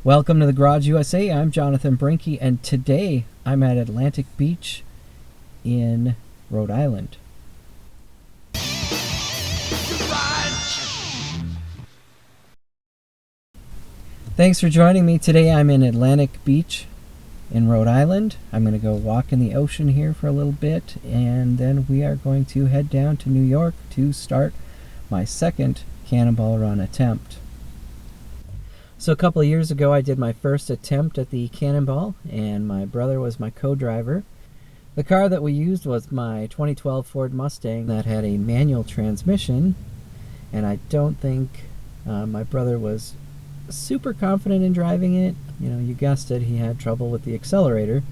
Welcome to the Garage USA. I'm Jonathan Brinke, and today I'm at Atlantic Beach in Rhode Island. Thanks for joining me. Today I'm in Atlantic Beach in Rhode Island. I'm going to go walk in the ocean here for a little bit, and then we are going to head down to New York to start my second Cannonball Run attempt. So a couple of years ago I did my first attempt at the Cannonball, and my brother was my co-driver. The car that we used was my 2012 Ford Mustang that had a manual transmission, and I don't think my brother was super confident in driving it. You know, you guessed it, he had trouble with the accelerator.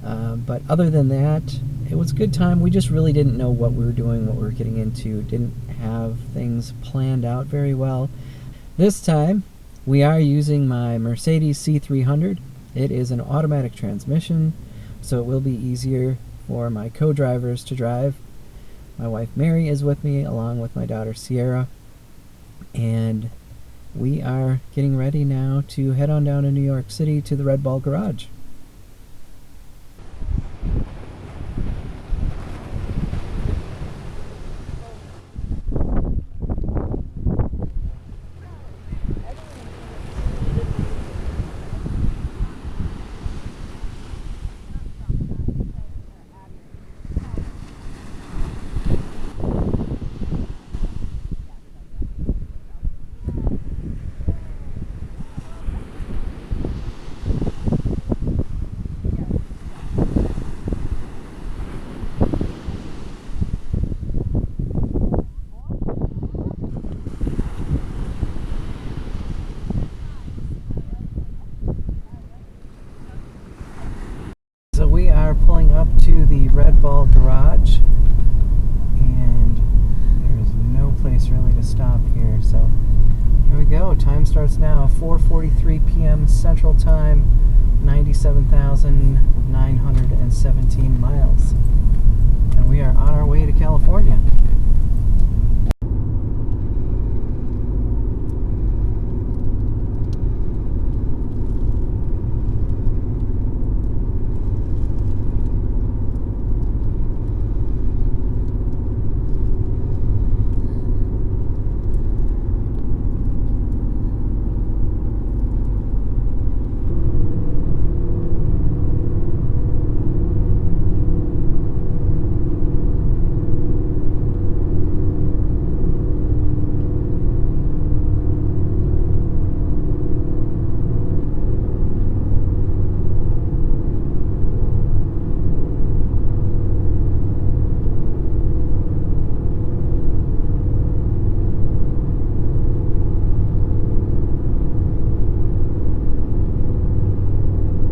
But other than that, it was a good time. We just really didn't know what we were doing, what we were getting into, didn't have things planned out very well. This time, we are using my Mercedes C300. It is an automatic transmission, so it will be easier for my co-drivers to drive. My wife Mary is with me, along with my daughter Sierra, and we are getting ready now to head on down to New York City to the Red Ball Garage. So we are pulling up to the Red Ball Garage, and there is no place really to stop here. So here we go. Time starts now. 4:43 p.m. Central Time. 97,917 miles, and we are on our way to California.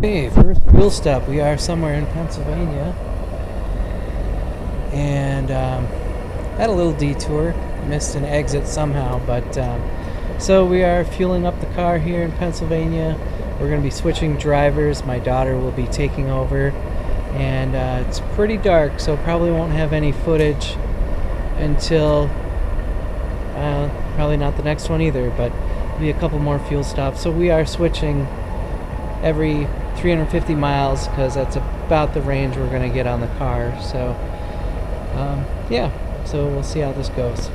Okay, first fuel stop. We are somewhere in Pennsylvania, and had a little detour, missed an exit somehow, but so we are fueling up the car here in Pennsylvania. We're going to be switching drivers. My daughter will be taking over, and it's pretty dark, so probably won't have any footage until probably not the next one either, but be a couple more fuel stops. So we are switching every 350 miles because that's about the range we're going to get on the car. So yeah, so we'll see how this goes.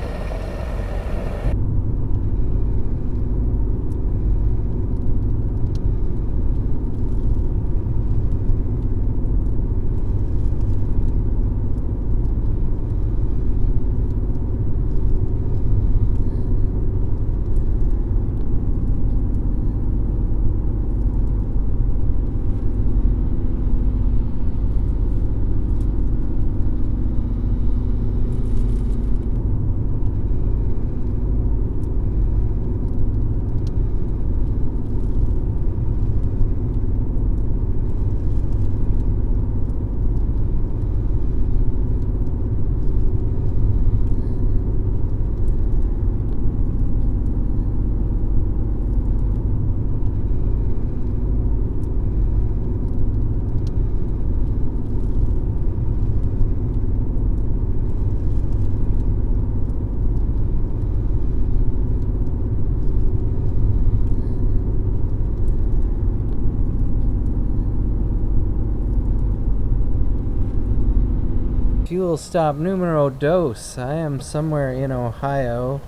fuel stop numero dos. I am somewhere in Ohio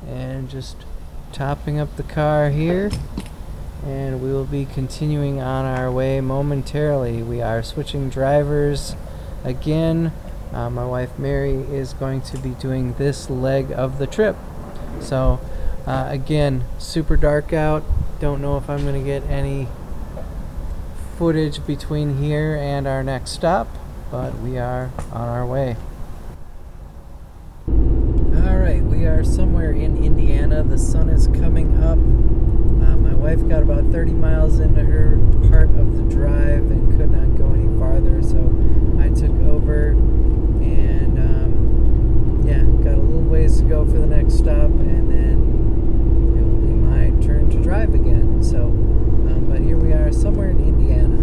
and just topping up the car here, and we will be continuing on our way momentarily. We are switching drivers again. My wife Mary is going to be doing this leg of the trip. So again, super dark out. Don't know if I'm going to get any footage between here and our next stop, but we are on our way. Alright, we are somewhere in Indiana. The sun is coming up. My wife got about 30 miles into her part of the drive and could not go any farther, so I took over and got a little ways to go for the next stop, and then it will be my turn to drive again. So, but here we are somewhere in Indiana.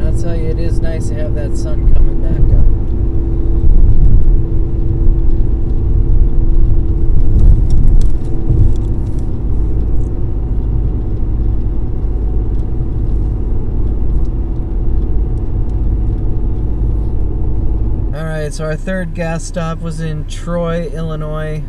I'll tell you, it is nice to have that sun coming back up. Alright, so our third gas stop was in Troy, Illinois.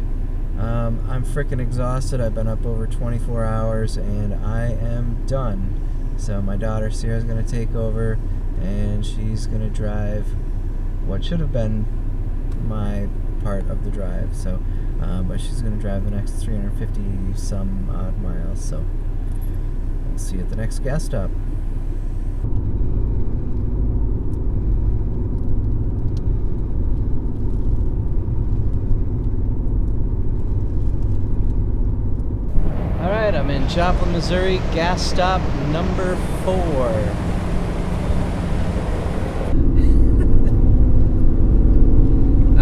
I'm freaking exhausted. I've been up over 24 hours and I am done. So my daughter Sierra's going to take over, and she's going to drive what should have been my part of the drive. So, but she's going to drive the next 350 some odd miles. So we'll see you at the next gas stop. Alright, I'm in Joplin, Missouri, gas stop number 4.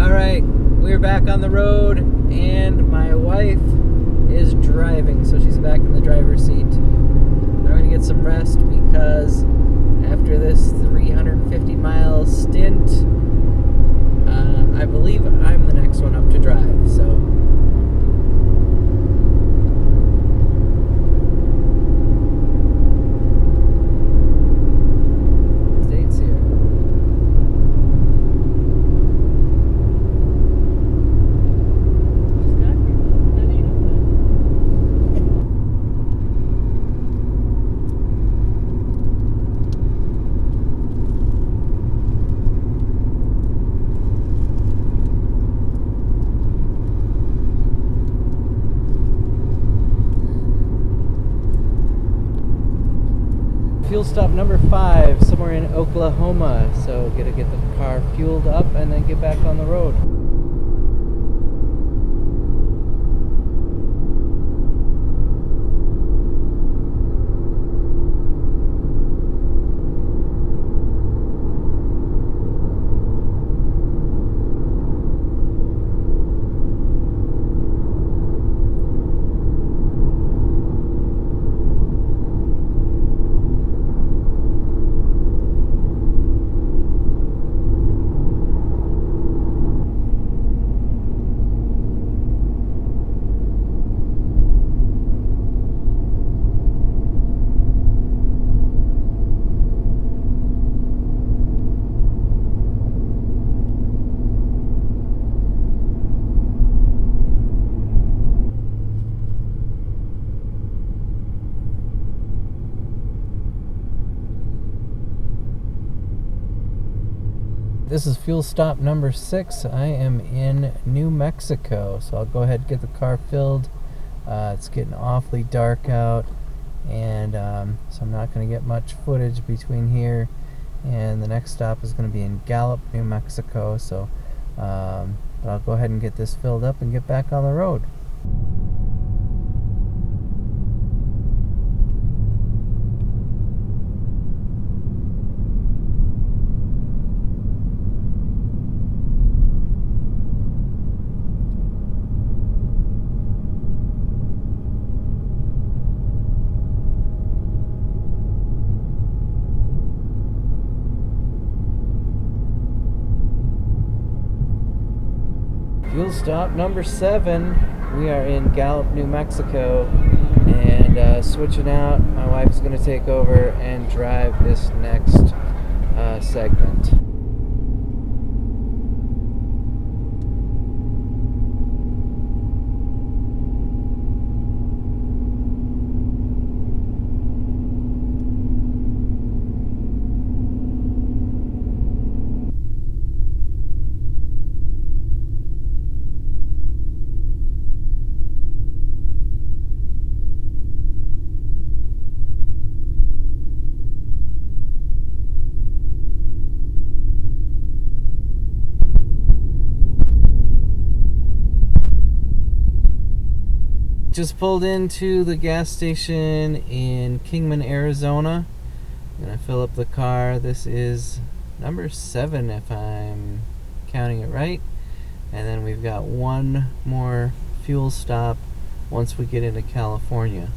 Alright, we're back on the road, and my wife is driving, so she's back in the driver's seat. I'm going to get some rest because after this 350 mile stint, I believe I'm the next one up to drive, so. Fuel stop number 5, somewhere in Oklahoma. So gotta get the car fueled up and then get back on the road. This is fuel stop number 6. I am in New Mexico, so I'll go ahead and get the car filled. It's getting awfully dark out, and so I'm not going to get much footage between here and the next stop is going to be in Gallup, New Mexico. So but I'll go ahead and get this filled up and get back on the road. Fuel stop number 7. We are in Gallup, New Mexico, and switching out. My wife's going to take over and drive this next segment. Just pulled into the gas station in Kingman, Arizona. I'm gonna fill up the car. This is number 7 if I'm counting it right. And then we've got one more fuel stop once we get into California.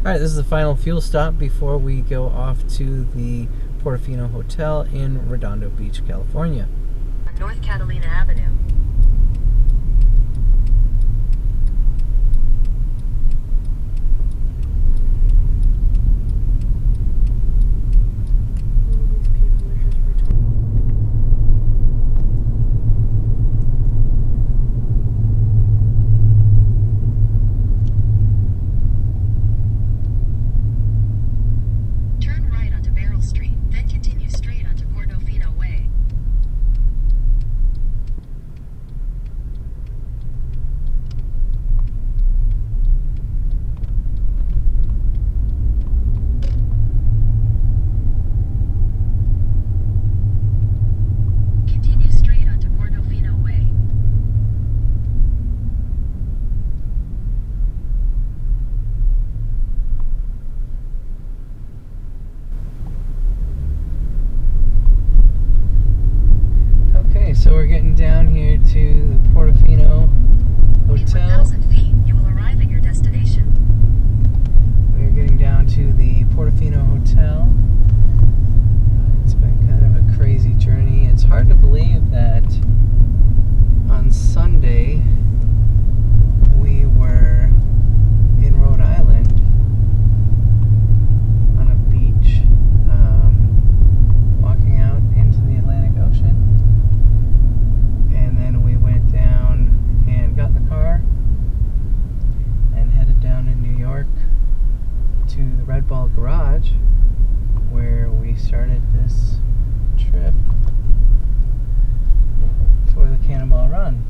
Alright, this is the final fuel stop before we go off to the Portofino Hotel in Redondo Beach, California. On North Catalina Avenue. So we're getting down here to the Portofino Hotel. In 1,000 feet, you will arrive at your destination. We're getting down to the Portofino Hotel. It's been kind of a crazy journey. It's hard to believe that on Sunday we were in Rhode Island on a beach, walking out into the Atlantic Ocean. And then we went down and got in the car and headed down in New York to the Red Ball Garage, where we started this trip for the Cannonball Run.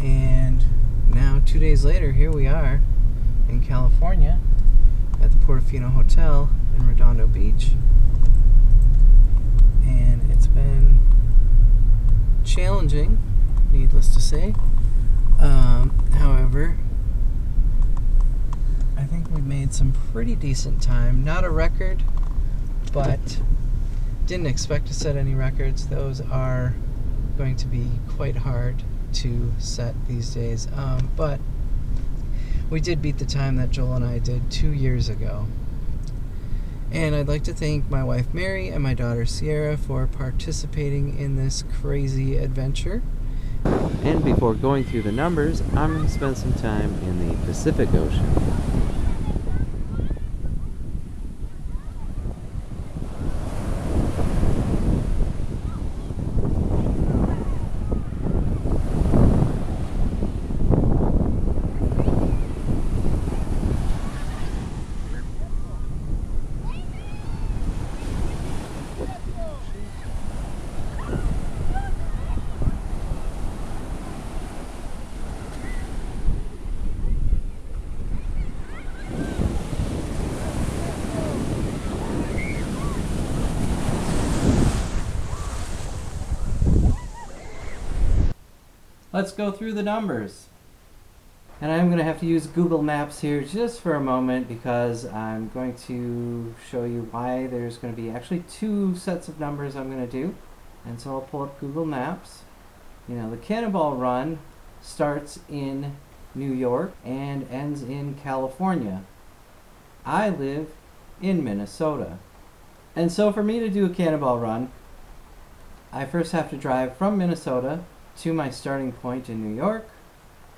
And now 2 days later, here we are in California at the Portofino Hotel in Redondo Beach. And it's been challenging, needless to say. However, I think we made some pretty decent time. Not a record, but didn't expect to set any records. Those are going to be quite hard to set these days. But we did beat the time that Joel and I did 2 years ago. And I'd like to thank my wife Mary and my daughter Sierra for participating in this crazy adventure. And before going through the numbers, I'm going to spend some time in the Pacific Ocean. let's go through the numbers. And I'm going to have to use Google Maps here just for a moment because I'm going to show you why there's going to be actually two sets of numbers I'm going to do. And so I'll pull up Google Maps. You know, the Cannonball Run starts in New York and ends in California. I live in Minnesota. And so for me to do a Cannonball Run, I first have to drive from Minnesota to my starting point in New York,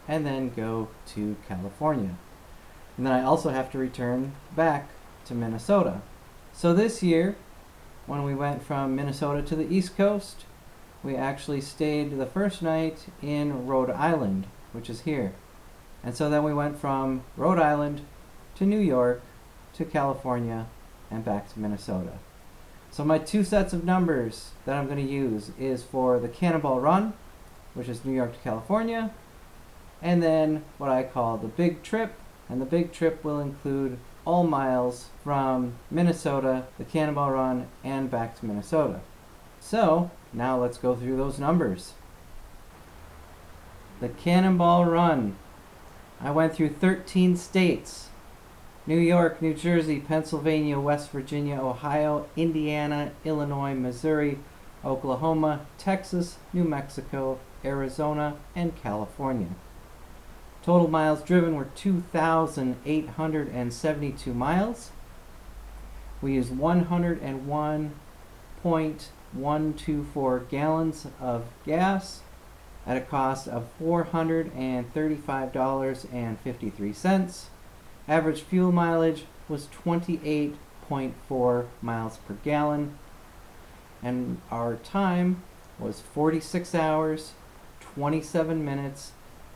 and then go to California. And then I also have to return back to Minnesota. So this year, when we went from Minnesota to the East Coast, we actually stayed the first night in Rhode Island, which is here. And so then we went from Rhode Island to New York to California and back to Minnesota. So my two sets of numbers that I'm going to use is for the Cannonball Run, which is New York to California, and then what I call the big trip, and the big trip will include all miles from Minnesota, the Cannonball Run, and back to Minnesota. So now let's go through those numbers. The Cannonball Run. I went through 13 states: New York, New Jersey, Pennsylvania, West Virginia, Ohio, Indiana, Illinois, Missouri, Oklahoma, Texas, New Mexico, Arizona, and California. Total miles driven were 2,872 miles. We used 101.124 gallons of gas at a cost of $435.53. Average fuel mileage was 28.4 miles per gallon. And our time was 46 hours, 27 minutes,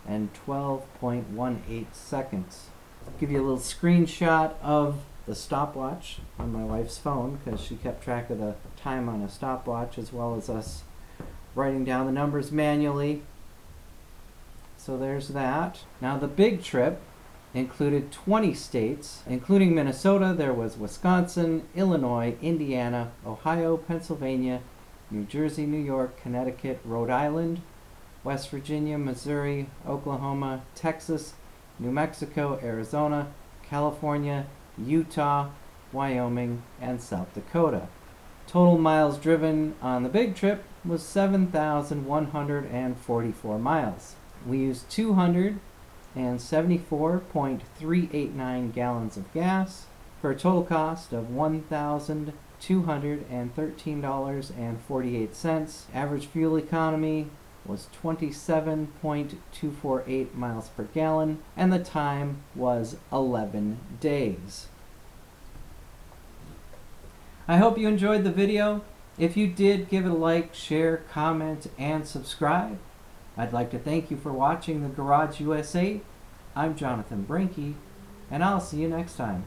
and 12.18 seconds. I'll give you a little screenshot of the stopwatch on my wife's phone because she kept track of the time on a stopwatch as well as us writing down the numbers manually. So there's that. Now the big trip included 20 states, including Minnesota. There was Wisconsin, Illinois, Indiana, Ohio, Pennsylvania, New Jersey, New York, Connecticut, Rhode Island, West Virginia, Missouri, Oklahoma, Texas, New Mexico, Arizona, California, Utah, Wyoming, and South Dakota. Total miles driven on the big trip was 7,144 miles. We used 274.389 gallons of gas for a total cost of $1,213.48. Average fuel economy was 27.248 miles per gallon, and the time was 11 days. I hope you enjoyed the video. If you did, give it a like, share, comment, and subscribe. I'd like to thank you for watching the Garage USA. I'm Jonathan Brinke, and I'll see you next time.